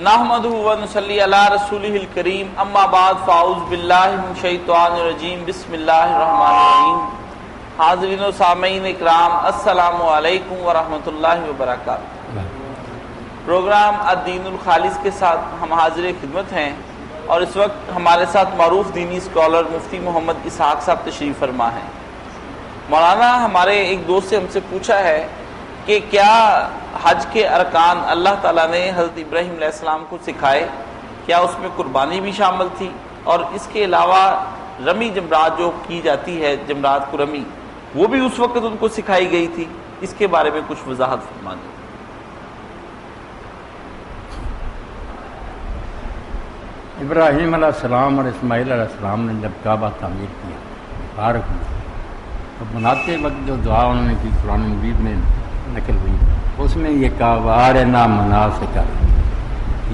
نحمدہ و نصلی علی رسولہ الکریم اما بعد فاعوذ باللہ من الشیطان الرجیم بسم اللہ الرحمن الرحیم۔ حاضرین و سامعین اکرام السلام علیکم ورحمۃ اللہ وبرکاتہ۔ پروگرام الدین الخالص کے ساتھ ہم حاضر خدمت ہیں اور اس وقت ہمارے ساتھ معروف دینی اسکالر مفتی محمد اسحاق صاحب تشریف فرما ہیں۔ مولانا ہمارے ایک دوست سے ہم سے پوچھا ہے کہ کیا حج کے ارکان اللہ تعالیٰ نے حضرت ابراہیم علیہ السلام کو سکھائے، کیا اس میں قربانی بھی شامل تھی، اور اس کے علاوہ رمی جمرات جو کی جاتی ہے، جمرات کو رمی، وہ بھی اس وقت ان کو سکھائی گئی تھی؟ اس کے بارے میں کچھ وضاحت فرما دیں۔ ابراہیم علیہ السلام اور اسماعیل علیہ السلام نے جب کعبہ تعمیر کیا فارغ ہوئی تو بناتے وقت جو دعا انہوں نے کی قرآن مجید میں نقل ہوئی، اس میں یہ کہا وارنا مناسکنا،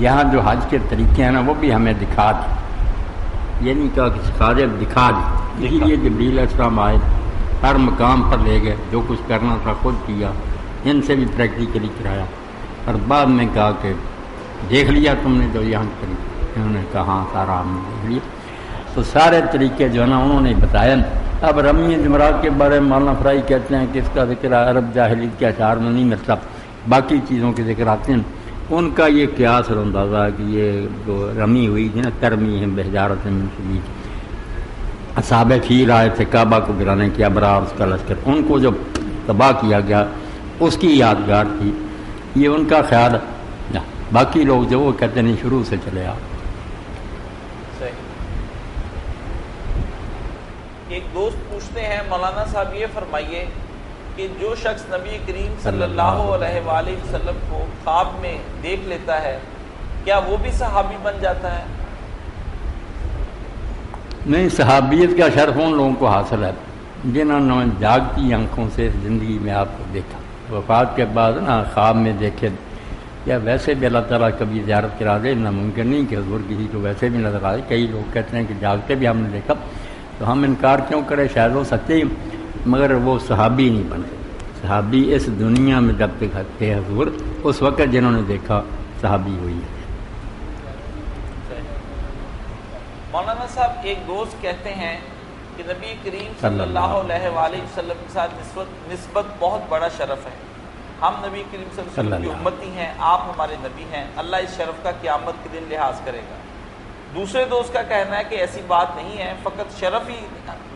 یہاں جو حج کے طریقے ہیں نا وہ بھی ہمیں دکھا دی، یہ نہیں کہا کہ سکھا دے، دکھا دی۔ اسی لیے جبریل علیہ السلام آئے، ہر مقام پر لے گئے، جو کچھ کرنا تھا خود کیا، ان سے بھی پریکٹیکلی کرایا، اور بعد میں کہا کہ دیکھ لیا تم نے جو یہاں طریقے؟ انہوں نے کہا ہاں سارا ہم نے دیکھ لیا۔ تو سارے طریقے جو ہے نا انہوں نے بتایا۔ اب رمی جمرات کے بارے میں مولانا فرائی کہتے ہیں کہ اس کا ذکر عرب جاہلیت کے اشعار میں نہیں ملتا، باقی چیزوں کے ذکر آتے ہیں۔ ان کا یہ قیاس اور اندازہ ہے کہ یہ جو رمی ہوئی تھی نا، ترمی ہے بحجارت من شدید، اصحاب فیل آئے تھے کعبہ کو گرانے کی، ابرا اور اس کا لشکر، ان کو جو تباہ کیا گیا اس کی یادگار تھی، یہ ان کا خیال ہے۔ باقی لوگ جو وہ کہتے نہیں شروع سے چلے آ۔ ایک دوست پوچھتے ہیں مولانا صاحب یہ فرمائیے کہ جو شخص نبی کریم صلی اللہ علیہ وآلہ وسلم کو خواب میں دیکھ لیتا ہے، کیا وہ بھی صحابی بن جاتا ہے؟ نہیں، صحابیت کا شرف ان لوگوں کو حاصل ہے جنہوں نے جاگتی آنکھوں سے زندگی میں آپ کو دیکھا، وفات کے بعد نا خواب میں دیکھے، یا ویسے بھی اللہ تعالیٰ کبھی زیارت کرا دے، ناممکن نہیں کہ حضور کسی کو ویسے بھی نظر آئے۔ کئی لوگ کہتے ہیں کہ جاگتے بھی ہم نے دیکھا، تو ہم انکار کیوں کریں؟ شاید وہ سچے، مگر وہ صحابی نہیں بنے۔ صحابی اس دنیا میں جب تک تھے حضور، اس وقت جنہوں نے دیکھا صحابی ہوئی ہے۔ مولانا صاحب ایک دوست کہتے ہیں کہ نبی کریم صلی اللہ علیہ وآلہ وسلم کے ساتھ نسبت بہت بڑا شرف ہے، ہم نبی کریم صلی اللہ علیہ وسلم کی امتی ہیں، آپ ہمارے نبی ہیں، اللہ اس شرف کا قیامت کے دن لحاظ کرے گا۔ دوسرے دوست کا کہنا ہے کہ ایسی بات نہیں ہے، فقط شرف ہی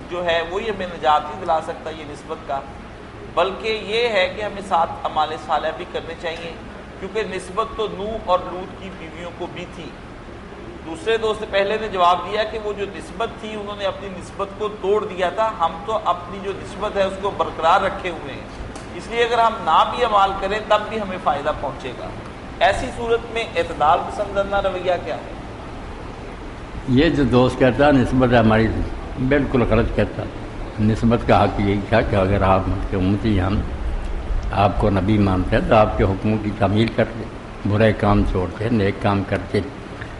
جو ہے وہی ہمیں نجات نہیں دلا سکتا یہ نسبت کا، بلکہ یہ ہے کہ ہمیں ساتھ اعمال صالحہ بھی کرنے چاہیے، کیونکہ نسبت تو نوح اور لوط کی بیویوں کو بھی تھی۔ دوسرے دوست پہلے نے جواب دیا کہ وہ جو نسبت تھی انہوں نے اپنی نسبت کو توڑ دیا تھا، ہم تو اپنی جو نسبت ہے اس کو برقرار رکھے ہوئے ہیں، اس لیے اگر ہم نہ بھی عمال کریں تب بھی ہمیں فائدہ پہنچے گا۔ ایسی صورت میں اعتدال پسندانہ رویہ کیا ہے؟ یہ جو دوست کہتا ہے نسبت ہماری، بالکل غلط کہتا ہے۔ نسبت کا حق یہی تھا کہ اگر آپ کے امتی ہم آپ کو نبی مانتے ہیں تو آپ کے حکموں کی تعمیل کرتے، برے کام چھوڑتے، نیک کام کرتے۔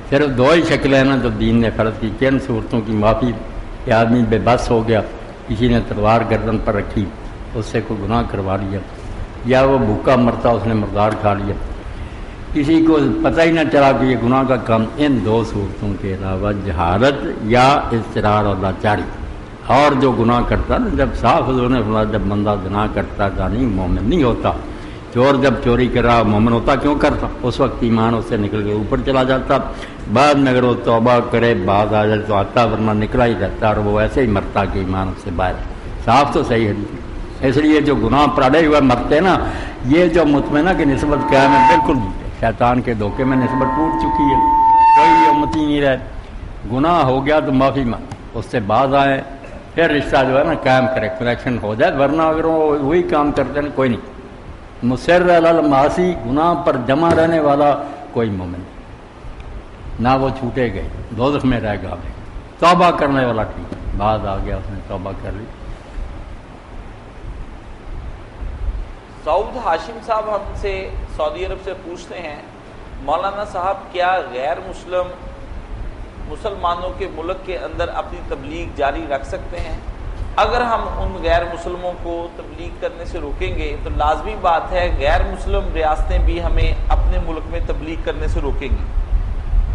صرف دو ہی شکلیں نا جو دین نے فرض کی، کن صورتوں کی معافی کہ آدمی بے بس ہو گیا، کسی نے تلوار گردن پر رکھی، اس سے کوئی گناہ کروا لیا، یا وہ بھوکا مرتا اس نے مردار کھا لیا، کسی کو پتہ ہی نہ چلا کہ یہ گناہ کا کام۔ ان دو صورتوں کے علاوہ جہالت یا اضطرار اور لاچاری، اور جو گناہ کرتا نا، جب صاف حضور نے فرمایا جب بندہ گناہ کرتا تھا نہیں مومن نہیں ہوتا، چور جب چوری کر رہا مومن ہوتا کیوں کرتا؟ اس وقت ایمان اس سے نکل کے اوپر چلا جاتا، بعد میں اگر وہ توبہ کرے بعد آ جائے تو آتا، ورنہ نکلا ہی رہتا، اور وہ ایسے ہی مرتا کہ ایمان اس سے باہر۔ صاف تو صحیح ہے۔ اس لیے جو گناہ پڑے ہوئے مرتے نا، یہ جو مطمئنہ کی نسبت قائم ہے، بالکل شیطان کے دھوکے میں نسبت ٹوٹ چکی ہے، کوئی امتی نہیں رہے۔ گناہ ہو گیا تو معافی مانگ، اس سے باز آئے، پھر رشتہ جو ہے نا قائم کرے، کنیکشن ہو جائے، ورنہ اگر وہ وہی کام کرتے ہیں کوئی نہیں۔ مصر علی المعاصی، گناہ پر جمع رہنے والا کوئی مومن نہیں، نہ وہ چھوٹے گئے، دوزخ میں رہ گا۔ توبہ کرنے والا ٹھیک، بعد آ گیا اس نے توبہ کر لی۔ سعود ہاشم صاحب ہم سے سعودی عرب سے پوچھتے ہیں مولانا صاحب کیا غیر مسلمانوں کے ملک کے اندر اپنی تبلیغ جاری رکھ سکتے ہیں؟ اگر ہم ان غیر مسلموں کو تبلیغ کرنے سے روکیں گے تو لازمی بات ہے غیر مسلم ریاستیں بھی ہمیں اپنے ملک میں تبلیغ کرنے سے روکیں گی۔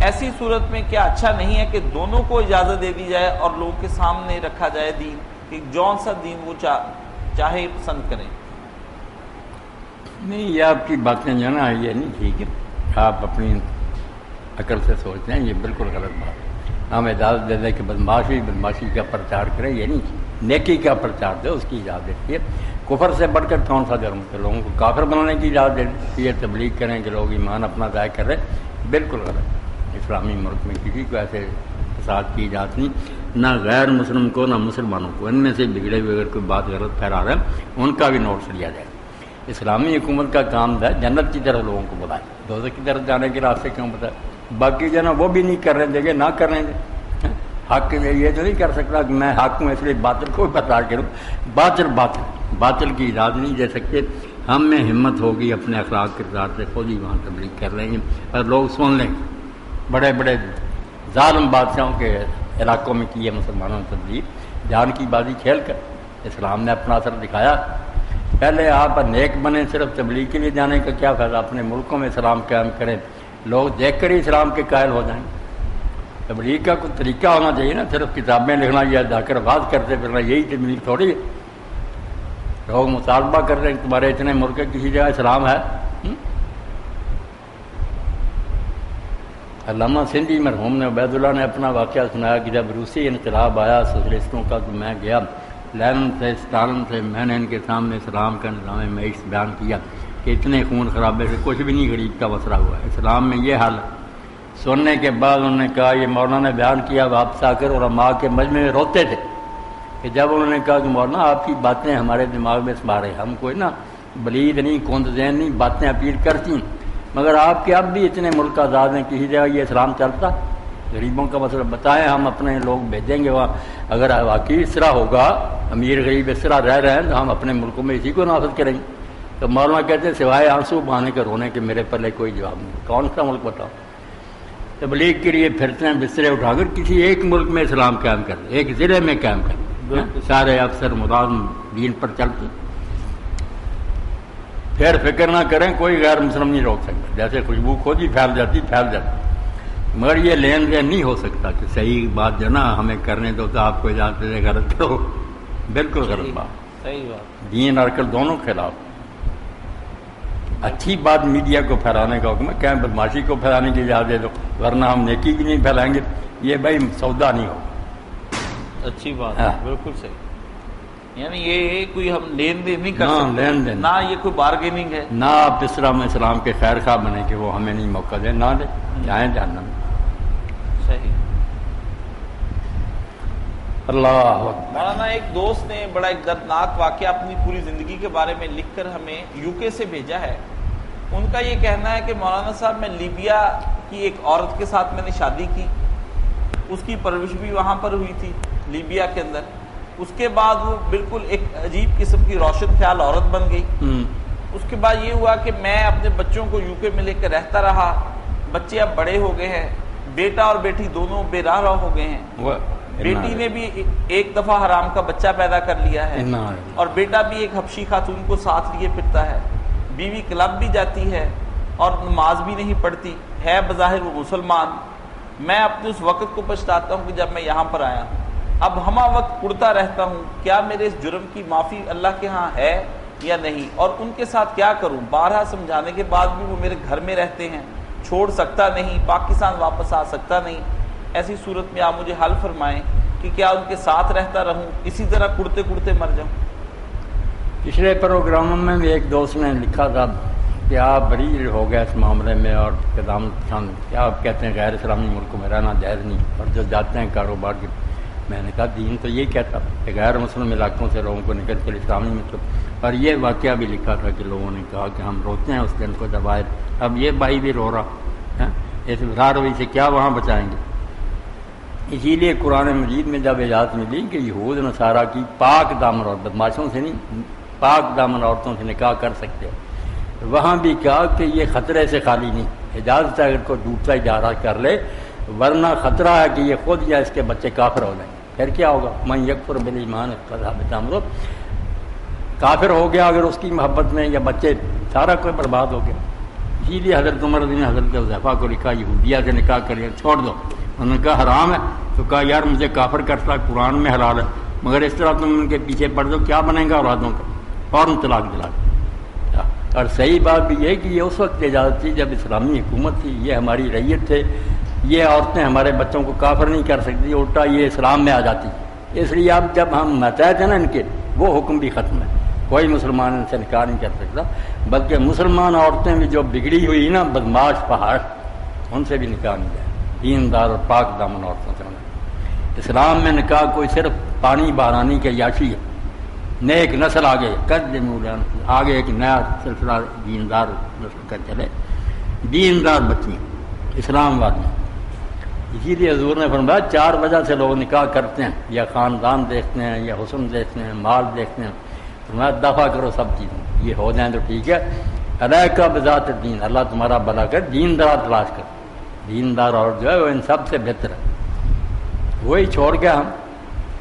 ایسی صورت میں کیا اچھا نہیں ہے کہ دونوں کو اجازت دے دی جائے اور لوگوں کے سامنے رکھا جائے دین، کہ جون سا دین وہ چاہے پسند کریں؟ نہیں، یہ آپ کی باتیں جو ہے نا یہ نہیں ٹھیک ہے، آپ اپنی عقل سے سوچتے ہیں، یہ بالکل غلط بات ہے۔ ہم اجازت دے دیں کہ بدماشی کا پرچار کریں، یہ نہیں ٹھیک۔ نیکی کا پرچار دے، اس کی اجازت دیتی ہے۔ کفر سے بڑھ کر کون سا جرم ہے؟ لوگوں کو کافر بنانے کی اجازت دے، یہ تبلیغ کریں کہ لوگ ایمان اپنا ضائع کر رہے، بالکل غلط۔ اسلامی ملک میں کسی کو ایسے فساد کی اجازت نہیں، نہ غیر مسلم کو نہ مسلمانوں کو۔ ان میں سے بگڑے ہوئے اگر کوئی بات غلط پھیلا رہے ہیں ان کا بھی نوٹس لیا جائے۔ اسلامی حکومت کا کام ہے جنت کی طرف لوگوں کو بتائے، دوزخ کی طرف جانے کے راستے کیوں بتائے؟ باقی جو ہے نا وہ بھی نہیں کر رہے دیں گے، نہ کر رہے ہیں۔ حق کے لیے یہ تو نہیں کر سکتا کہ میں حق ہوں اس لیے باطل کو بتا کروں۔ باطل کی اجازت نہیں دے سکتے۔ ہم میں ہمت ہوگی اپنے اخلاق کے ساتھ سے خود ہی وہاں تبلیغ کر لیں گے اور لوگ سن لیں گے۔ بڑے بڑے ظالم بادشاہوں کے علاقوں میں کی ہے مسلمانوں نے تبلیغ، جان کی بازی کھیل کر۔ اسلام نے اپنا اثر دکھایا۔ پہلے آپ نیک بنے، صرف تبلیغ کے لیے جانے کا کیا فائدہ؟ اپنے ملکوں میں اسلام قائم کریں، لوگ دیکھ کر ہی اسلام کے قائل ہو جائیں گے۔ تبلیغ کا کوئی طریقہ ہونا چاہیے نا، صرف کتابیں لکھنا یا جا کر بات کرتے پھرنا یہی تبلیغ تھوڑی ہے۔ لوگ مطالبہ کر رہے ہیں تمہارے اتنے ملک کسی جگہ اسلام ہے؟ علامہ سندھی مرحوم نے عبید اللہ نے اپنا واقعہ سنایا کہ جب روسی انقلاب آیا سوشلسٹوں کا تو میں گیا لینن سے اسٹالن سے، میں نے ان کے سامنے اسلام کا نظام معیشت بیان کیا کہ اتنے خون خرابے سے کچھ بھی نہیں غریب کا مسئلہ ہوا ہے، اسلام میں یہ حال ہے۔ سننے کے بعد انہوں نے کہا، یہ مولانا نے بیان کیا واپس آ کر، اور علماء کے مجمع میں روتے تھے کہ جب انہوں نے کہا کہ مولانا آپ کی باتیں ہمارے دماغ میں سما رہے ہیں، ہم کوئی نا بلید نہیں، کند ذہن نہیں، باتیں اپیل کرتی ہیں، مگر آپ کے اب بھی اتنے ملک آزاد ہیں، کسی جگہ یہ اسلام چلتا؟ غریبوں کا مسئلہ بتائیں، ہم اپنے لوگ بھیجیں گے وہاں۔ اگر واقعی اس طرح ہوگا، امیر غریب اس طرح رہ رہے ہیں تو ہم اپنے ملکوں میں اسی کو نافذ کریں گے۔ تو مولانا کہتے ہیں سوائے آنسو بہانے کے رونے کے میرے پلے کوئی جواب نہیں۔ کون سا ملک بتاؤ؟ تبلیغ کے لیے پھرتے ہیں بسترے اٹھا کر، کسی ایک ملک میں اسلام قائم کر دیں، ایک ضلع میں قائم کر دیں، سارے افسر ملازم دین پر چلتے، پھر فکر نہ کریں کوئی غیر مسلم نہیں روک سکتا، جیسے خوشبو خود ہی پھیل جاتی۔ مگر یہ لین دین نہیں ہو سکتا کہ صحیح بات جو نا ہمیں کرنے دو تو آپ کو اجازت دے غلط کرو، بالکل غلط بات، صحیح بات۔ دین اور عقل دونوں خلاف۔ اچھی بات میڈیا کو پھیلانے کا حکم ہے، کہیں بدماشی کو پھیلانے کی اجازت دے دو، ورنہ ہم نیکی کی نہیں پھیلائیں گے، یہ بھائی سودا نہیں ہو۔ اچھی بات ہے، بالکل صحیح۔ یعنی یہ کوئی ہم لین دین نہیں کر سکتے، لین دین نہ یہ کوئی بارگیننگ ہے، نہ آپ اس طرح میں اسلام کے خیر خواہ بنے کہ وہ ہمیں نہیں موقع دیں، نہ دیں، جائیں جہنم۔ صحیح۔ اللہ اکبر۔ مولانا ایک دوست نے بڑا ایک دردناک واقعہ اپنی پوری زندگی کے بارے میں لکھ کر ہمیں UK سے بھیجا ہے۔ ان کا یہ کہنا ہے کہ مولانا صاحب میں لیبیا کی ایک عورت کے ساتھ میں نے شادی کی، اس کی پرورش بھی وہاں پر ہوئی تھی لیبیا کے اندر، اس کے بعد وہ بالکل ایک عجیب قسم کی روشن خیال عورت بن گئی۔ اس کے بعد یہ ہوا کہ میں اپنے بچوں کو UK میں لے کر رہتا رہا، بچے اب بڑے ہو گئے ہیں، بیٹا اور بیٹی دونوں بے راہ ہو گئے ہیں، بیٹی نے بھی ایک دفعہ حرام کا بچہ پیدا کر لیا ہے، اور بیٹا بھی ایک حبشی خاتون کو ساتھ لیے پھرتا ہے، بیوی کلب بھی جاتی ہے اور نماز بھی نہیں پڑھتی ہے، بظاہر وہ مسلمان۔ میں اپنے اس وقت کو پچھتاتا ہوں کہ جب میں یہاں پر آیا ہوں، اب ہمہ وقت اڑتا رہتا ہوں، کیا میرے اس جرم کی معافی اللہ کے ہاں ہے یا نہیں، اور ان کے ساتھ کیا کروں؟ بارہا سمجھانے کے بعد بھی وہ میرے گھر میں رہتے ہیں، چھوڑ سکتا نہیں، پاکستان واپس آ سکتا نہیں۔ ایسی صورت میں آپ مجھے حل فرمائیں کہ کیا ان کے ساتھ رہتا رہوں، اسی طرح کڑتے کڑتے مر جاؤں؟ پچھلے پروگراموں میں بھی ایک دوست نے لکھا تھا کہ آپ بری ہو گئے اس معاملے میں، اور قدام پسند کیا آپ کہتے ہیں غیر اسلامی ملکوں میں رہنا جائز نہیں، اور جو جاتے ہیں کاروبار کے، میں نے کہا دین تو یہی کہتا کہ غیر مسلم علاقوں سے لوگوں کو نکل کر اسلامی مطلب، اور یہ واقعہ بھی لکھا تھا کہ لوگوں نے کہا کہ ہم روتے ہیں اس دن کو جب آئے، اب یہ بھائی بھی رو رہا ہے، اس راروی سے کیا وہاں بچائیں گے؟ اسی لیے قرآن مجید میں جب اجازت ملی کہ یہود نصارہ کی پاک دامن اور بدماشوں سے نہیں، پاک دامن عورتوں سے نکاح کر سکتے ہو، وہاں بھی کہا کہ یہ خطرے سے خالی نہیں، اجازت ہے اگر کوئی دوسرا اجارہ کر لے، ورنہ خطرہ ہے کہ یہ خود یا اس کے بچے کافر ہو جائیں گے۔ پھر کیا ہوگا؟ من یکفر بالایمان فذهبت امرہ، کافر ہو گیا اگر اس کی محبت میں، یا بچے، سارا کوئی برباد ہو گیا۔ اسی لیے حضرت عمر رضی اللہ عنہ حضرت حذیفہ کو لکھا یہودیہ سے نکاح کریے، چھوڑ دو۔ انہوں نے کہا حرام ہے، تو کہا یار مجھے کافر کرتا ہے، قرآن میں حلال ہے، مگر اس طرح تم ان کے پیچھے پڑ دو، کیا بنے گا اولادوں کا؟ فوراً طلاق دلا دو۔ اور صحیح بات بھی یہ کہ یہ اس وقت اجازت تھی جب اسلامی حکومت تھی، یہ ہماری رعیت تھے، یہ عورتیں ہمارے بچوں کو کافر نہیں کر سکتی، الٹا یہ اسلام میں آ جاتی۔ اس لیے اب جب ہم ماتحت ہیں نا ان کے، وہ حکم بھی ختم ہے، کوئی مسلمان ان سے نکاح نہیں کر سکتا، بلکہ مسلمان عورتیں بھی جو بگڑی ہوئی نا بدماش پہاڑ، ان سے بھی نکاح نہیں جائے، دیندار اور پاک دامن عورتوں سے ہونا۔ اسلام میں نکاح کوئی صرف پانی بہرانی کے یاشی ہے، نیک نسل آگے آگے ایک نیا سلسلہ دیندار نسل کا چلے، دیندار بچیاں اسلام والی۔ اسی لیے حضور نے فرمایا 4 وجہ سے لوگ نکاح کرتے ہیں، یا خاندان دیکھتے ہیں، یا حسن دیکھتے ہیں، مال دیکھتے ہیں۔ فرمایا دفع کرو سب چیزیں، یہ ہو جائیں تو ٹھیک ہے۔ علیک بذات الدین، اللہ تمہارا بھلا کر، دیندار تلاش کر، دیندار اور جو ہے وہ ان سب سے بہتر ہے۔ وہی چھوڑ کے ہم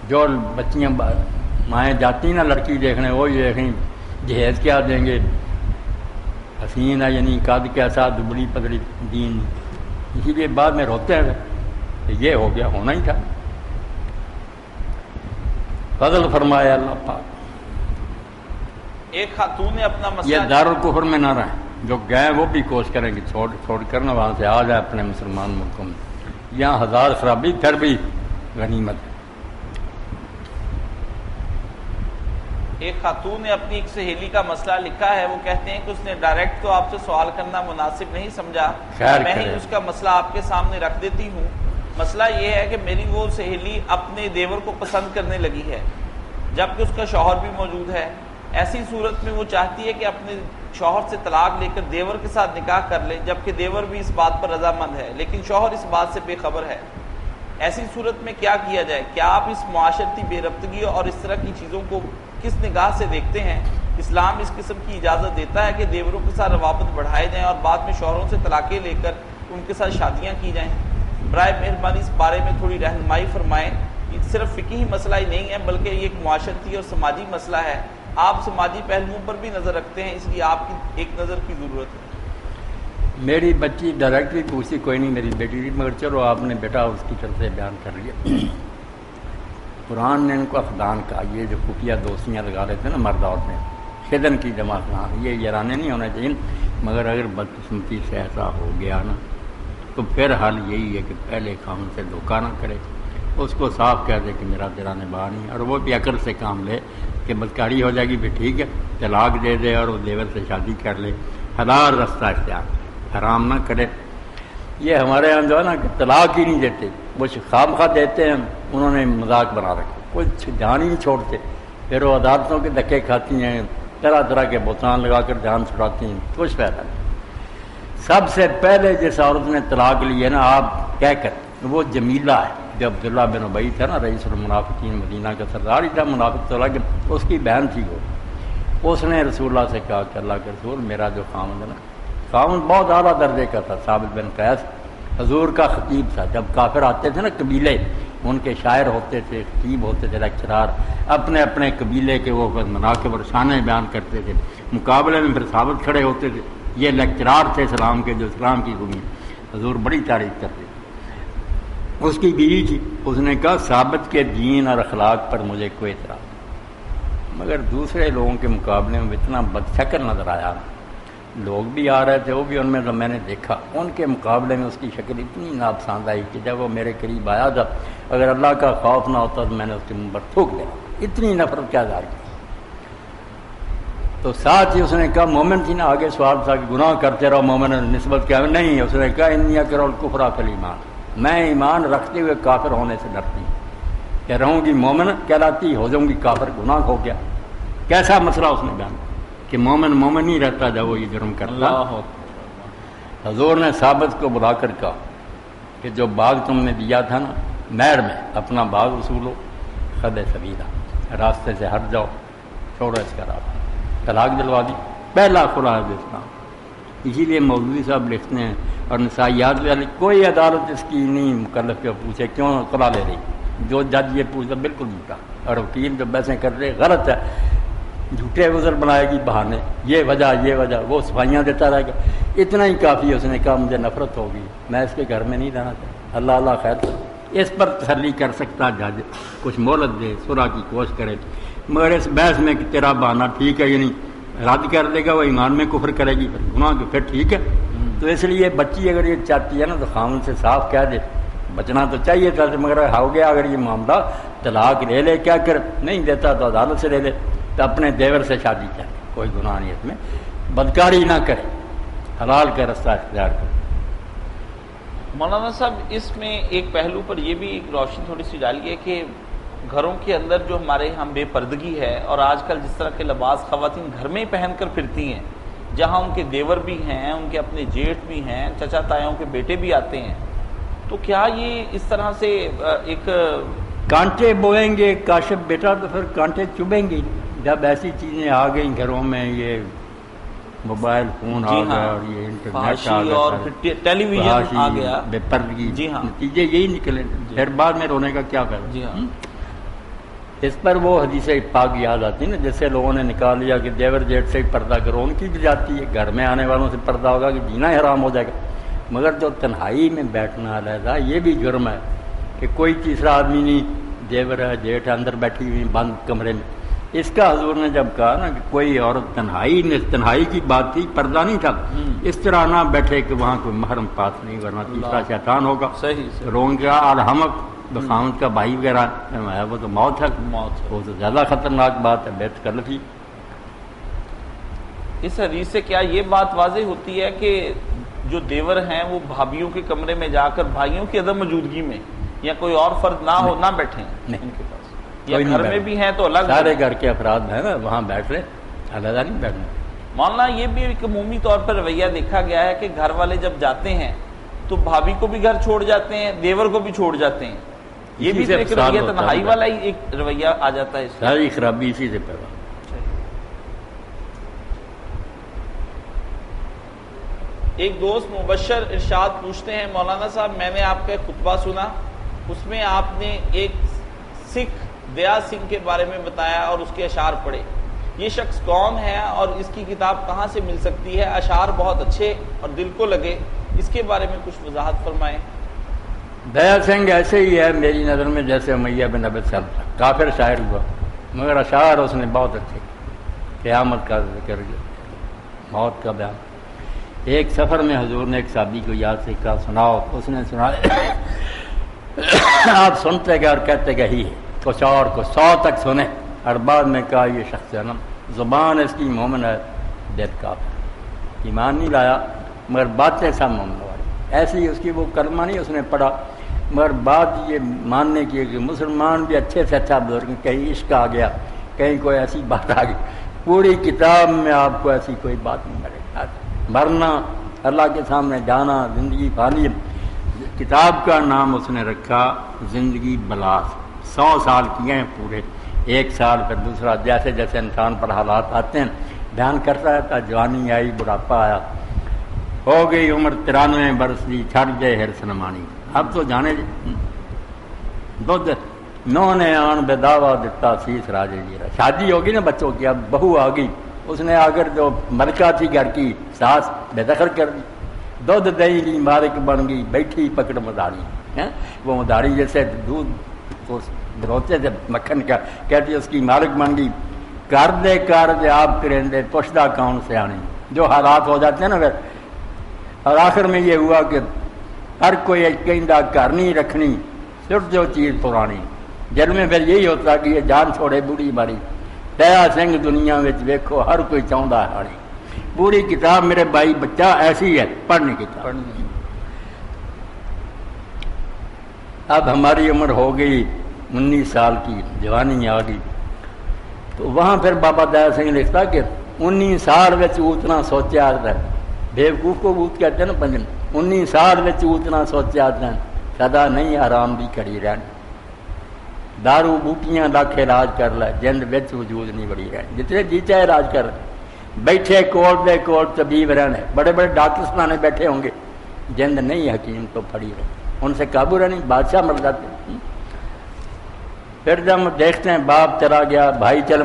جو بچیاں مائیں جاتی ہیں نا لڑکی دیکھنے، وہی دیکھیں جہیز کیا دیں گے، حسین ہے یعنی قد کے ساتھ دبلی پتلی دین، اسی لیے بعد میں روتے ہیں کہ یہ ہو گیا، ہونا ہی تھا۔ فضل فرمایا اللہ پاک۔ ایک خاتون نے اپنا مسئلہ، یہ دارالکفر میں نہ رہیں، جو گئے وہ بھی کوشش کریں کہ چھوڑ کر نہ وہاں سے آ جائے اپنے مسلمان ملکوں میں، یہاں ہزار خرابی پھر بھی غنیمت ہے۔ ایک خاتون نے اپنی ایک سہیلی کا مسئلہ لکھا ہے، وہ کہتے ہیں کہ اس نے ڈائریکٹ تو آپ سے سوال کرنا مناسب نہیں سمجھا، میں ہی اس کا مسئلہ آپ کے سامنے رکھ دیتی ہوں۔ مسئلہ یہ ہے کہ میری وہ سہیلی اپنے دیور کو پسند کرنے لگی ہے، جبکہ اس کا شوہر بھی موجود ہے۔ ایسی صورت میں وہ چاہتی ہے کہ اپنے شوہر سے طلاق لے کر دیور کے ساتھ نکاح کر لے، جبکہ دیور بھی اس بات پر رضامند ہے، لیکن شوہر اس بات سے بے خبر ہے۔ ایسی صورت میں کیا کیا جائے؟ کیا آپ اس معاشرتی بے ربطگی اور اس طرح کی چیزوں کو کس نگاہ سے دیکھتے ہیں؟ اسلام اس قسم کی اجازت دیتا ہے کہ دیوروں کے ساتھ روابط بڑھائے جائیں اور بعد میں شوہروں سے طلاقیں لے کر ان کے ساتھ شادیاں کی جائیں؟ برائے مہربانی اس بارے میں تھوڑی رہنمائی فرمائیں۔ یہ صرف فقہی مسئلہ ہی نہیں ہے، بلکہ یہ ایک معاشرتی اور سماجی مسئلہ ہے۔ آپ سماجی پہلوؤں پر بھی نظر رکھتے ہیں، اس لیے آپ کی ایک نظر کی ضرورت ہے۔ میری بچی ڈائریکٹلی پوچھتی کوئی نہیں، میری بیٹی بھی، مگر چلو آپ نے بیٹا اس کی طرف سے بیان کر لیا۔ قرآن نے ان کو افدان کہا، یہ جو خفیہ دوستیاں لگا رہے تھے نا مرد عورتیں، خدن کی جمع افدان، یہ یارانے نہیں ہونے چاہیے، مگر اگر بدقسمتی سے ایسا ہو گیا نا تو پھر حال یہی ہے کہ پہلے خامن سے دھوکہ نہ کرے، اس کو صاف کہہ دے کہ میرا تیرا نباہ نہیں، اور وہ بھی عقل سے کام لے کہ بدکاری ہو جائے گی پھر ٹھیک ہے، طلاق دے دے اور وہ دیور سے شادی کر لے، حلال رستہ اختیار، حرام نہ کرے۔ یہ ہمارے یہاں جو ہے نا کہ طلاق ہی نہیں دیتے، وہ خواہ دیتے ہیں، انہوں نے مذاق بنا رکھے، کچھ جان ہی نہیں چھوڑتے، پھر وہ عدالتوں کے دھکے کھاتی ہیں، طرح طرح کے بہتان لگا کر جان چھڑاتی ہیں، کچھ فائدہ نہیں۔ سب سے پہلے جس عورت نے طلاق لی ہے نا آپ کہہ کر، وہ جمیلہ ہے، جو عبداللہ بن ابی تھا نا رئیس المنافقین، مدینہ کا سردار ہی تھا، منافق تو لگے، اس کی بہن تھی وہ، اس نے رسول اللہ سے کہا کہ اللہ کے رسول میرا جو خامد ہے نا، خامد بہت اعلیٰ درجے کا تھا، ثابت بن قیس حضور کا خطیب تھا، جب کافر آتے تھے نا قبیلے، ان کے شاعر ہوتے تھے، خطیب ہوتے تھے، لیکچرار، اپنے اپنے قبیلے کے وہ مناقب اور شانیں بیان کرتے تھے، مقابلے میں پھر ثابت کھڑے ہوتے تھے، یہ لیکچرار تھے اسلام کے، جو اسلام کی زمین حضور بڑی تعریف کرتے تھے۔ اس کی بیوی تھی، اس نے کہا ثابت کے دین اور اخلاق پر مجھے کوئی اعتراض نہیں، مگر دوسرے لوگوں کے مقابلے میں اتنا بدشکل نظر آیا، لوگ بھی آ رہے تھے، وہ بھی ان میں میں نے دیکھا، ان کے مقابلے میں اس کی شکل اتنی ناپسند آئی کہ جب وہ میرے قریب آیا تھا، اگر اللہ کا خوف نہ ہوتا تو میں نے اس کے منہ پر تھوک دیا، اتنی نفرت کیا ظاہر کی۔ تو ساتھ ہی اس نے کہا مومن تھی نا، آگے سوال تھا کہ گناہ کرتے رہو مومن نسبت کیا نہیں، اس نے کہا انی اکرہ الکفر فی الایمان، میں ایمان رکھتے ہوئے کافر ہونے سے ڈرتی ہوں، کہ رہوں گی مومن کہلاتی، ہو جاؤں گی کافر، گناہ ہو گیا۔ کیسا مسئلہ اس نے بیان کہ مومن مومن نہیں رہتا جب وہ یہ جرم کرتا۔ حضور نے ثابت کو بلا کر کہا کہ جو باغ تم نے دیا تھا نا نہر میں، اپنا باغ وصولو، خد سبیلا، راستے سے ہٹ جاؤ، چھوڑو اس کا راستہ، طلاق دلوا دی، پہلا خلاصہ اسلام۔ اسی لیے مولوی صاحب لکھتے ہیں اور نسائیات والے، کوئی عدالت اس کی نہیں مکلف کے پوچھے کیوں خلا لے رہی، جو جج یہ پوچھتا بالکل جھوٹا، اور وکیل جو بحثیں کر رہے غلط ہے، جھوٹے عذر بنائے گی، بہانے، یہ وجہ وہ صفائیاں دیتا رہے گا، اتنا ہی کافی ہے۔ اس نے کہا مجھے نفرت ہوگی، میں اس کے گھر میں نہیں رہنا چاہتا۔ اللہ خیر، اس پر تسلی کر سکتا جج، کچھ مہلت دے، صلح کی کوشش کرے، مگر اس بحث میں کہ تیرا بہانہ ٹھیک ہے یا نہیں، رد کر دے گا، وہ ایمان میں کفر کرے گی، گناہ کے پھر ٹھیک ہے۔ تو اس لیے بچی اگر یہ چاہتی ہے نا تو خاوند سے صاف کہہ دے، بچنا تو چاہیے تھا، مگر ہو گیا اگر یہ معاملہ، طلاق لے لے، کیا کر، نہیں دیتا تو عدالت سے لے لے، تو اپنے دیور سے شادی کرے، کوئی گناہ نہیں اس میں، بدکاری نہ کرے، حلال کا رستہ اختیار کرے۔ مولانا صاحب اس میں ایک پہلو پر یہ بھی ایک روشنی تھوڑی سی ڈالیے کہ گھروں کے اندر جو ہمارے یہاں بے پردگی ہے، اور آج کل جس طرح کے لباس خواتین گھر میں پہن کر پھرتی ہیں، جہاں ان کے دیور بھی ہیں، ان کے اپنے جیٹھ بھی ہیں، چچا تایوں کے بیٹے بھی آتے ہیں، تو کیا یہ اس طرح سے ایک کانٹے بوئیں گے کاشف بیٹا تو پھر کانٹے چبھیں گے جب ایسی چیزیں آ گئیں گھروں میں، یہ موبائل فون آ گیا اور یہ انٹرنیٹ آ گیا اور ٹیلی ویژن آ گیا، بے پردگی، جی ہاں، نتیجے یہی نکلے، پھر بعد میں رونے کا کیا فائدہ۔ جی ہاں، اس پر وہ حدیث پاک یاد آتی ہے نا، جس سے لوگوں نے نکال لیا کہ دیور جیٹ سے پردہ کرو، ان کی بھی جاتی ہے، گھر میں آنے والوں سے پردہ ہوگا کہ جینا ہی حرام ہو جائے گا، مگر جو تنہائی میں بیٹھنا علیحدہ، یہ بھی جرم ہے کہ کوئی تیسرا آدمی نہیں، دیور ہے جیٹھ اندر بیٹھی ہوئی بند کمرے میں۔ اس کا حضور نے جب کہا نا کہ کوئی عورت تنہائی کی بات تھی، پردہ نہیں تھا، اس طرح نہ بیٹھے کہ وہاں کوئی محرم پاس نہیں، ورنہ تیسرا شیطان ہوگا، صحیح رون گا الحمق، خاوند کا بھائی وغیرہ، وہ تو موت ہے، وہ تو زیادہ خطرناک بات ہے، بیت کر تھی۔ اس حدیث سے کیا یہ بات واضح ہوتی ہے کہ جو دیور ہیں وہ بھابھیوں کے کمرے میں جا کر بھائیوں کی عدم موجودگی میں یا کوئی اور فرد نہ ہو، نہ بیٹھیں ان کے پاس، یا گھر میں بھی ہیں تو الگ، سارے گھر کے افراد ہیں نا وہاں بیٹھ رہے، علیحدہ نہیں بیٹھنا۔ مولانا یہ بھی ایک عمومی طور پر رویہ دیکھا گیا ہے کہ گھر والے جب جاتے ہیں تو بھابھی کو بھی گھر چھوڑ جاتے ہیں، دیور کو بھی چھوڑ جاتے ہیں، یہ بھی ایک رویہ تنہائی والا ہی ایک رویہ آ جاتا ہے، ساری خرابی اسی سے پیدا۔ ایک دوست مبشر ارشاد پوچھتے ہیں، مولانا صاحب میں نے آپ کا خطبہ سنا، اس میں آپ نے ایک سکھ دیا سنگھ کے بارے میں بتایا اور اس کے اشعار پڑھے، یہ شخص کون ہے اور اس کی کتاب کہاں سے مل سکتی ہے؟ اشعار بہت اچھے اور دل کو لگے، اس کے بارے میں کچھ وضاحت فرمائیں۔ دیا سنگھ ایسے ہی ہے میری نظر میں جیسے امیہ بن ابی سلمہ، کافر شاعر ہوا، مگر اشعار اس نے بہت اچھے، قیامت کا ذکر، موت کا بیان۔ ایک سفر میں حضور نے ایک صحابی کو یاد سے کہا سناؤ، اس نے سنا، آپ سنتے گئے اور کہتے گئے ہی ہے، کچھ اور کو 100 تک سنے، اور بعد میں کہا یہ شخص ہے نا، زبان اس کی مومن ہے، دل کافر، ایمان نہیں لایا مگر باتیں سب مومن والی، ایسی اس کی وہ کلمہ نہیں اس نے پڑھا، مگر بات یہ ماننے کی ہے کہ مسلمان بھی اچھے سے اچھا بزرگ، کہیں عشق آ گیا، کہیں کوئی ایسی بات آ گئی، پوری کتاب میں آپ کو ایسی کوئی بات نہیں ملے گی۔ مرنا، اللہ کے سامنے جانا، زندگی فانی، کتاب کا نام اس نے رکھا زندگی بلاس، 100 سال کیے ہیں پورے، 1 سال پھر دوسرا، جیسے جیسے انسان پر حالات آتے ہیں بیان کرتا رہتا، جوانی آئی، بڑھاپا آیا، ہو گئی عمر 93 برس دی، چھڑ گئے ہرس نمانی، اب تو جانے دودھ نو نے آن بے دعویٰ دتا سیس راجے جیرا، شادی ہوگی نا بچوں کی، اب بہو آ گئی، اس نے آ کر جو ملکہ تھی گھر کی ساس بے دخل کر دی، دودھ دہی لی مالک بن گئی، بیٹھی پکڑ مداری، وہ مداری جیسے دودھ روتے تھے مکھن کا، کہتی اس کی مالک بن گئی، کر دے کارج آپ کریں دے، پوچھدہ کون سے آنی، جو حالات ہو جاتے ہیں نا پھر، اور آخر میں یہ ہوا کہ ہر کوئی کہندہ گھر نہیں رکھنی، صرف جو چیز پرانی، جل میں پھر یہی ہوتا کہ یہ جان چھوڑے بوڑھی ماری، دیا سنگھ دنیا میں ویکھو ہر کوئی چاہتا ہے ہاری، پوری کتاب میرے بھائی بچہ ایسی ہے پڑھنے کی کتاب۔ اب ہماری عمر ہو گئی 19 سال کی، جوانی آ گئی، تو وہاں پھر بابا دیا سنگھ لکھتا کہ 19 سال وچ اتنا سوچیا ہے، بیوقوف کو بوت کہتے ہیں نا پنجن، 19 سال وچ اتنا سوچیا ہے، سدا نہیں آرام دی کھڑی رہن، دارو بوٹیاں لاکھ علاج کر لے، جند وچ وجود نہیں بڑی رہن، جتنے جی چاہے علاج کر، بیٹھے کوٹ دے کوٹ طبیب رہنے، بڑے بڑے ڈاکٹر سنانے بیٹھے ہوں گے، جند نہیں حکیم تو پھڑی رہے، ان سے قابو رہنی، بادشاہ مر جاتے۔ پھر جب ہم دیکھتے ہیں باپ چلا گیا، بھائی چل،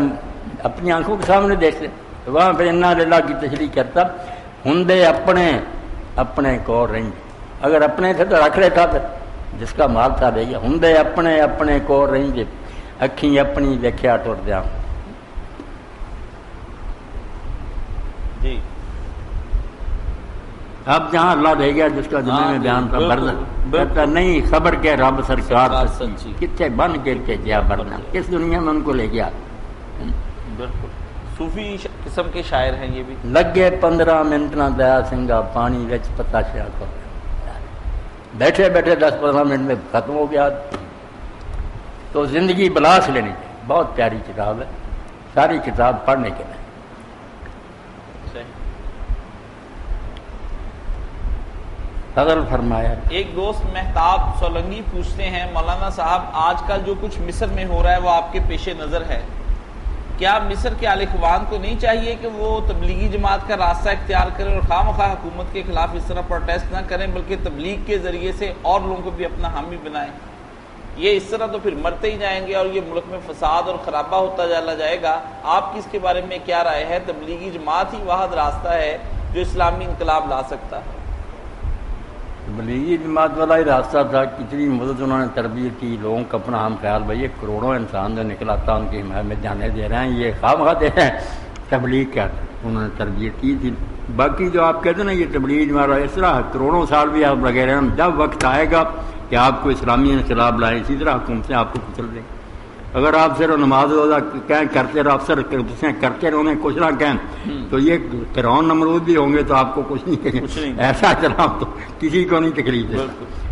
اپنی آنکھوں کے سامنے دیکھتے ہیں، وہاں پہ انا للہ کی تشریح کرتا ہندے اپنے کو رنج، اگر اپنے تھے تو رکھ لیتا تھا، جس کا مال تھا لے گیا، ہندے اپنے کو رنج، اکھیں اپنی دیکھیا ٹر دیا. جی اب جہاں اللہ لے گیا جس کا جمعے میں بیان تھا برد کہتا نہیں خبر کے رب سرکار سچی، کتنے بن کے جیا برنا، کس دنیا میں ان کو لے گیا. بالکل صوفی قسم کے شاعر ہیں یہ بھی. لگے 15 منٹ نہ دیا سنگا پانی وچ پتا شیا کر، بیٹھے بیٹھے 10-15 منٹ میں ختم ہو گیا. تو زندگی بلا سے لینی چاہیے. بہت پیاری کتاب ہے، ساری کتاب پڑھنے کے لیے. فضل فرمایا. ایک دوست مہتاب سولنگی پوچھتے ہیں مولانا صاحب آج کل جو کچھ مصر میں ہو رہا ہے وہ آپ کے پیش نظر ہے، کیا مصر کے اہل اخوان کو نہیں چاہیے کہ وہ تبلیغی جماعت کا راستہ اختیار کریں اور خواہ مخواہ حکومت کے خلاف اس طرح پروٹیسٹ نہ کریں بلکہ تبلیغ کے ذریعے سے اور لوگوں کو بھی اپنا حامی بنائیں؟ یہ اس طرح تو پھر مرتے ہی جائیں گے اور یہ ملک میں فساد اور خرابہ ہوتا چلا جائے گا. آپ کی اس کے بارے میں کیا رائے ہے؟ تبلیغی جماعت ہی واحد راستہ ہے جو اسلامی انقلاب لا سکتا ہے. تبلیغی جماعت والا ہی راستہ تھا. کتنی مدد انہوں نے تربیت کی، لوگوں کا اپنا ہم خیال، بھائی یہ کروڑوں انسان جو نکلا تھا ان کی حمایت میں جانے دے رہے ہیں، یہ خواہ دے رہے ہیں. تبلیغ کیا تھا، انہوں نے تربیت کی تھی. باقی جو آپ کہتے ہیں نا یہ تبلیغ جماعت اس طرح کروڑوں سال بھی آپ لگے رہے ہیں، جب وقت آئے گا کہ آپ کو اسلامی انقلاب لائیں اسی طرح حکومتیں آپ کو کچل دیں. اگر آپ صرف نماز روزہ کہیں کرتے رہو، افسر کرتے رہو، انہیں کچھ نہ کہیں تو یہ فرعون نمرود بھی ہوں گے تو آپ کو کچھ نہیں کہیں. ایسا جناب تو کسی کو نہیں تکلیف ہے.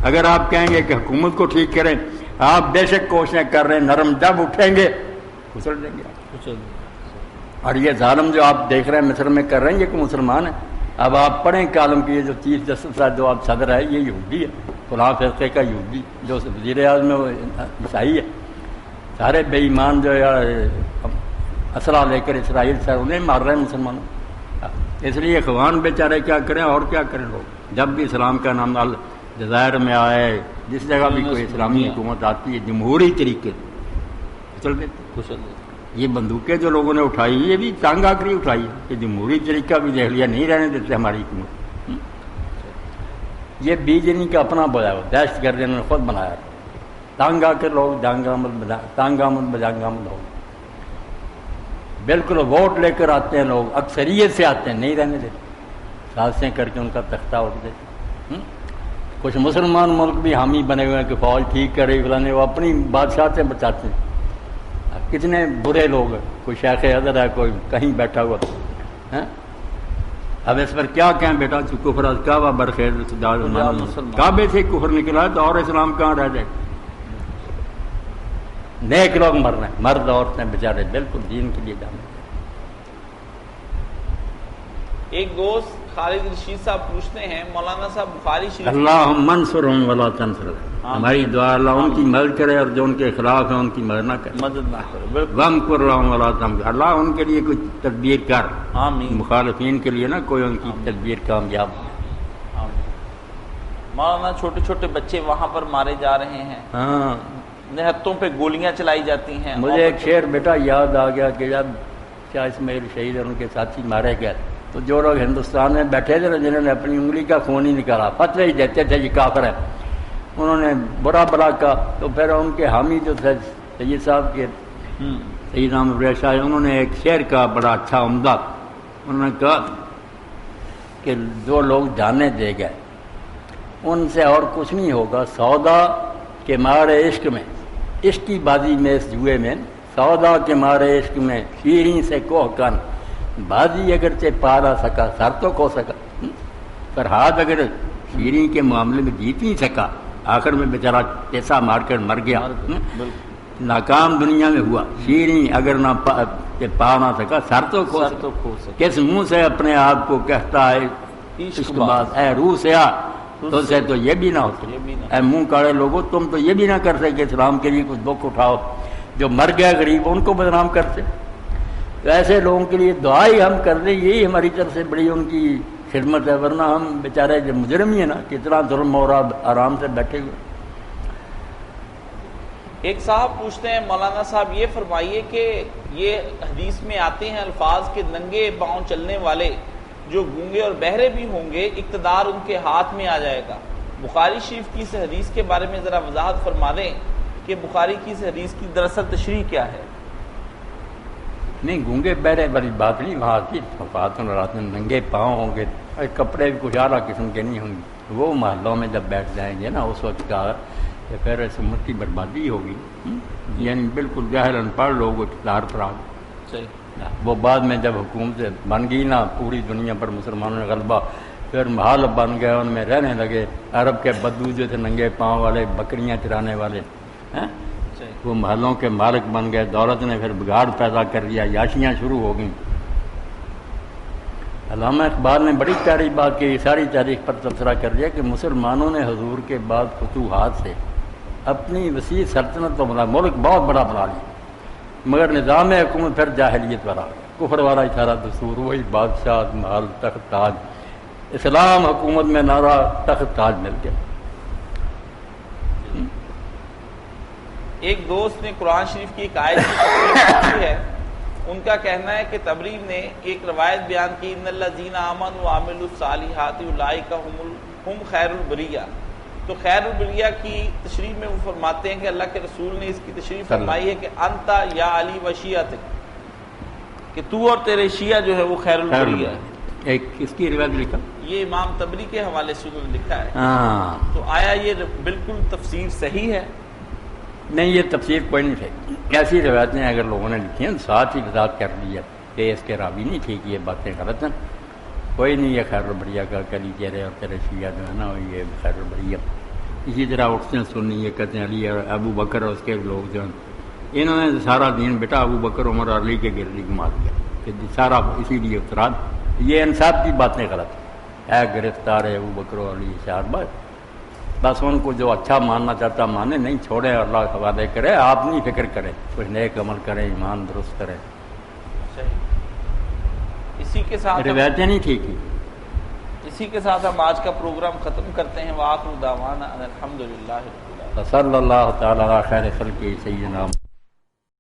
اگر آپ کہیں گے کہ حکومت کو ٹھیک کریں، آپ بے شک کوششیں کر رہے ہیں، نرم جب اٹھیں گے کچل دیں گے. اور یہ ظالم جو آپ دیکھ رہے ہیں مصر میں کر رہے ہیں، یہ کوئی مسلمان ہے؟ اب آپ پڑھیں کالم کی، یہ جو چیف جسٹس ہے جو آپ صدر ہے یہ یہودی ہے، فلاں فرقے کا یہودی، جو وزیر اعظم ہے وہ عیسائی ہے. سارے بے ایمان جو اسلحہ لے کر اسرائیل سے انہیں مار رہے ہیں مسلمانوں. اس لیے اخوان بیچارے کیا کریں اور کیا کریں. لوگ جب بھی اسلام کا نام جزائر میں آئے، جس جگہ بھی کوئی اسلامی حکومت آتی ہے جمہوری طریقے سے چل دیتے. یہ بندوقیں جو لوگوں نے اٹھائی یہ بھی تانگ آکری اٹھائی ہے کہ جمہوری طریقہ بھی دیکھ لیا، نہیں رہنے دیتے ہماری حکومت. یہ بیج انہیں کا اپنا بویا ہوا دہشت گرد انہوں نے خود بنایا. تانگ آ کر لوگ تانگ آمد بجانگ آمد ہو. بالکل ووٹ لے کر آتے ہیں لوگ، اکثریت سے آتے ہیں، نہیں رہنے دیتے، سازشیں کر کے ان کا تختہ اٹھ دیتے. کچھ مسلمان ملک بھی حامی بنے ہوئے ہیں کہ فوج ٹھیک کرے فلانے، وہ اپنی بادشاہ سے بچاتے ہیں. کتنے برے لوگ ہیں، کوئی شیخ حضر ہے، کوئی کہیں بیٹھا ہوا. اب اس پر کیا کہیں بیٹا، کفر از کعبہ برخیز کعبے سے کفر نکلا ہے تو اور اسلام کہاں رہ جائے. نیک لوگ مر رہے ہیں، مرد عورتیں بیچارے بالکل دین کے لیے جانے. ایک دوست خالد رشید صاحب پوچھتے ہیں مولانا صاحب بخاری شریف اللہم انصرہم ولا تنصرہم، ہماری دعا اللہ ان کی مدد کرے اور جو ان کے خلاف ہیں ان کی مدد نہ کرے، مدد نہ کرے. وامکر لہم ولا تمکر، اللہ ان کے لیے کوئی تدبیر کر. آمین. مخالفین کے لیے نا کوئی ان کی تدبیر کامیاب. مولانا چھوٹے چھوٹے بچے وہاں پر مارے جا رہے ہیں، ہاں نہتوں پہ گولیاں چلائی جاتی ہیں. مجھے ایک شعر بیٹا یاد آ گیا کہ جب شاہ اسماعیل شہید اور ان کے ساتھی مارے گئے تو جو لوگ ہندوستان میں بیٹھے تھے جنہوں نے اپنی انگلی کا خون ہی نکالا، فتوی ہی دیتے تھے یہ کافر ہے، انہوں نے برا بلا کہا. تو پھر ان کے حامی جو تھے سید صاحب کے سید احمد ریاض شاہ، انہوں نے ایک شعر کہا بڑا اچھا عمدہ. انہوں نے کہا کہ جو لوگ جانے دے گئے ان سے اور کچھ نہیں ہوگا، سودا کے مارے عشق میں، عشق کی بازی میں، اس جوئے میں، سودا کے مارے عشق میں شیریں سے کوہ کن، بازی اگرچہ پا نہ سکا سر تو کھو سکا. فرہاد اگر شیریں کے معاملے میں جیت نہیں سکا، آخر میں بیچارہ پیسہ مار کر مر گیا، ناکام دنیا میں ہوا. شیریں اگر نہ پا نہ سکا سر تو کھو سکا. کس منہ سے اپنے آپ کو کہتا ہے عشق باز، اے روح سیاہ تو سے تو یہ بھی نہ ہو سکے. اے منہ کاڑے لوگوں تم تو یہ بھی نہ کر سکے اسلام کے لیے کچھ دکھ اٹھاؤ. جو مر گیا غریب ان کو بدنام کرتے. تو ایسے لوگوں کے لیے دعا ہی ہم کر دیں، یہی ہماری طرف سے بڑی ان کی خدمت ہے. ورنہ ہم بیچارے جو مجرم ہی ہیں نا، کتنا ظلم ہو رہا، آرام سے بیٹھے ہوئے. ایک صاحب پوچھتے ہیں مولانا صاحب یہ فرمائیے کہ یہ حدیث میں آتے ہیں الفاظ کہ ننگے پاؤں چلنے والے جو گونگے اور بہرے بھی ہوں گے اقتدار ان کے ہاتھ میں آ جائے گا، بخاری شریف کی اس حدیث کے بارے میں ذرا وضاحت فرما دیں کہ بخاری کی اس حدیث کی دراصل تشریح کیا ہے؟ نہیں، گونگے بہرے والی بات نہیں، وہاں کی خاتون رات میں ننگے پاؤں ہوں گے، کپڑے بھی کچھ اعلیٰ قسم کے نہیں ہوں گے، وہ محلوں میں جب بیٹھ جائیں گے نا اس وقت کا کہ پھر اس امت کی بربادی ہوگی، یعنی بالکل جاہل ان پڑھ لوگ اقتدار پر آ گئے۔ وہ بعد میں جب حکومت بن گئی نا پوری دنیا پر مسلمانوں نے غلبہ، پھر محل بن گئے، ان میں رہنے لگے، عرب کے بدو جو تھے ننگے پاؤں والے بکریاں چرانے والے وہ محلوں کے مالک بن گئے، دولت نے پھر بگاڑ پیدا کر دیا، یاشیاں شروع ہو گئیں۔ علامہ اقبال نے بڑی پیاری بات کی، ساری تاریخ پر تبصرہ کر دیا کہ مسلمانوں نے حضور کے بعد فتوحات سے اپنی وسیع سلطنت و ملک بہت بڑا بنا لیا، مگر نظام حکومت پھر جاہلیت والا، کفر والا اشارہ دستور، وہی بادشاہ محل تخت تاج، اسلام حکومت میں نعرہ تخت تاج مل گیا۔ ایک دوست نے قرآن شریف کی ایک آیت کی کی ہے، ان کا کہنا ہے کہ تبریز نے ایک روایت بیان کی ان الذین آمنوا وعملوا الصالحات اولئک ہم خیر البریہ، تو خیر البریہ کی تشریح میں وہ فرماتے ہیں کہ اللہ کے رسول نے اس کی تشریح فرمائی ہے کہ انت یا علی و شیعتک، کہ تو اور تیرے شیعہ جو ہے وہ خیر البریہ ہے۔ ایک اس کی روایت لکھا، یہ امام تبری کے حوالے سے انہوں نے لکھا ہے۔ تو آیا یہ بالکل تفسیر صحیح ہے؟ نہیں، یہ تفسیر کوئی نہیں ہے، ایسی روایتیں اگر لوگوں نے لکھی ہیں ساتھ ہی وضاحت کر دی ہے کہ اس کے راوی نہیں ٹھیک، یہ باتیں غلط ہیں، کوئی نہیں یہ خیر البریہ کا کلی چہرے اور تیرے شیعہ جو ہے نا یہ خیر البریہ۔ اسی طرح اٹھتے ہیں سنی، یہ کہتے ہیں علی اور ابو بکر اور اس کے لوگ جو ہیں انہوں نے سارا دین بیٹا ابو بکر عمر اور علی کے گرد گھما دیا کہ سارا اسی لیے اتراد، یہ انصاف کی باتیں غلط ہے، گرفتار ہے ابو بکر و علی چار بار، بس ان کو جو اچھا ماننا چاہتا مانے، نہیں چھوڑے، اللہ کے حوالے کرے، آپ نہیں فکر کریں، کچھ نیک عمل کریں، ایمان درست کریں۔ اسی کے ساتھ روایتیں نہیں ٹھیک ہیں۔ اسی کے ساتھ ہم آج کا پروگرام ختم کرتے ہیں۔ وآخر دعوانا ان الحمدللہ رب العالمین۔ صلی اللہ تعالی علی خیر خلقہ سیدنا